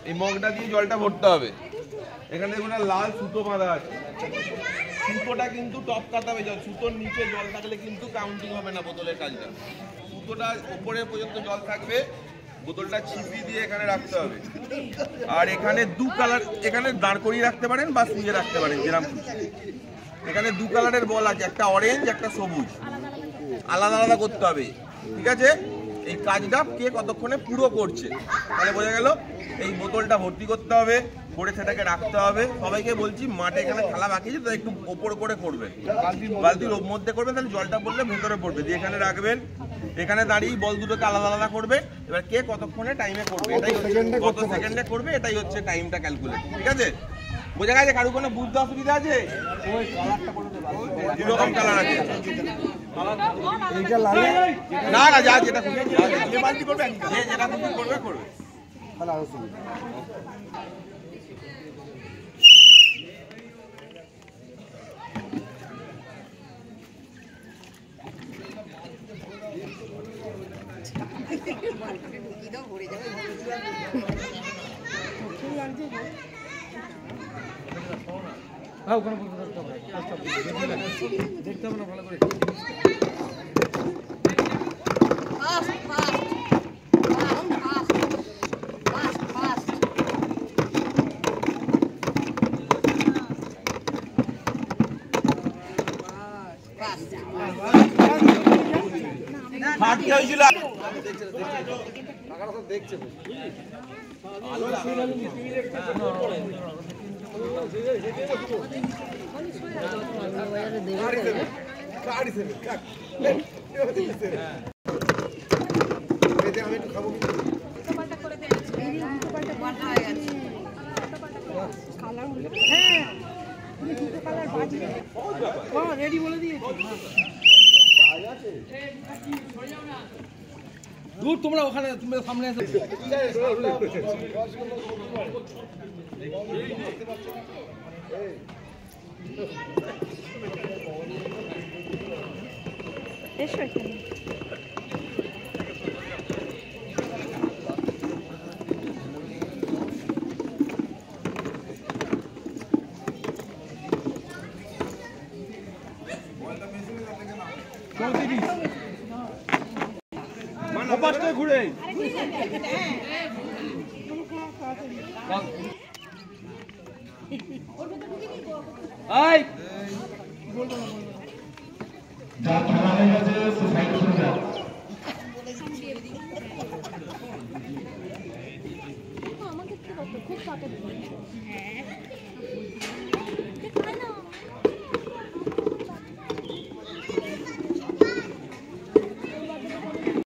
এই মগটা দিয়ে জলটা ভরতে হবে। এখানে দেখুন লাল সুতো বাঁধা আছে, সুতোটা কিন্তু টপ কাটাবে, জল সুতোর নিচে জল থাকলে কিন্তু কাউন্টিং হবে না বোতলের কাজটা। সুতোটা উপরে পর্যন্ত জল থাকবে, বোতলটা ছিপি দিয়ে এখানে রাখতে হবে। আর এখানে দু কালার, এখানে দাঁড় করিয়ে রাখতে পারেন বা শুয়ে রাখতে পারেন যেরকম। এখানে দু কালারের বল আছে, একটা অরেঞ্জ একটা সবুজ, আলাদা আলাদা করতে হবে, ঠিক আছে? এই কাজটা কে কতক্ষণে পুরো করছে তাহলে বোঝা গেল। এই বোতলটা ভর্তি করতে হবে, করে সেটাকে রাখতে হবে। সবাইকে বলছি মাঠে এখানে খেলা বাকি আছে, তাই একটু ওপর করে করবেন, বালতির মধ্যে করবেন, তাহলে জলটা পড়লে ভেতরে পড়বে, দিয়ে এখানে রাখবেন। এখানে দাঁড়িয়ে বল দুটোকে আলাদা আলাদা করবে। এবার কে কতক্ষণে টাইমে করবে, এটাই কত সেকেন্ডে করবে, এটাই হচ্ছে টাইমটা ক্যালকুলেট, ঠিক আছে? বোঝা গেছে? কারো কোনো বুঝতে অসুবিধা আছে? দুরকম কালার আছে, না না যা যেটা যে বালতি করবে যেটা করবে করবে। দেখতে হবে না ভালো করে। দেখছে আমি একটু খাবো রেডি বলে দিয়েছি। দূর তোমরা ওখানে, তুমি সামনে এসে ঘুরে আমাকে খুব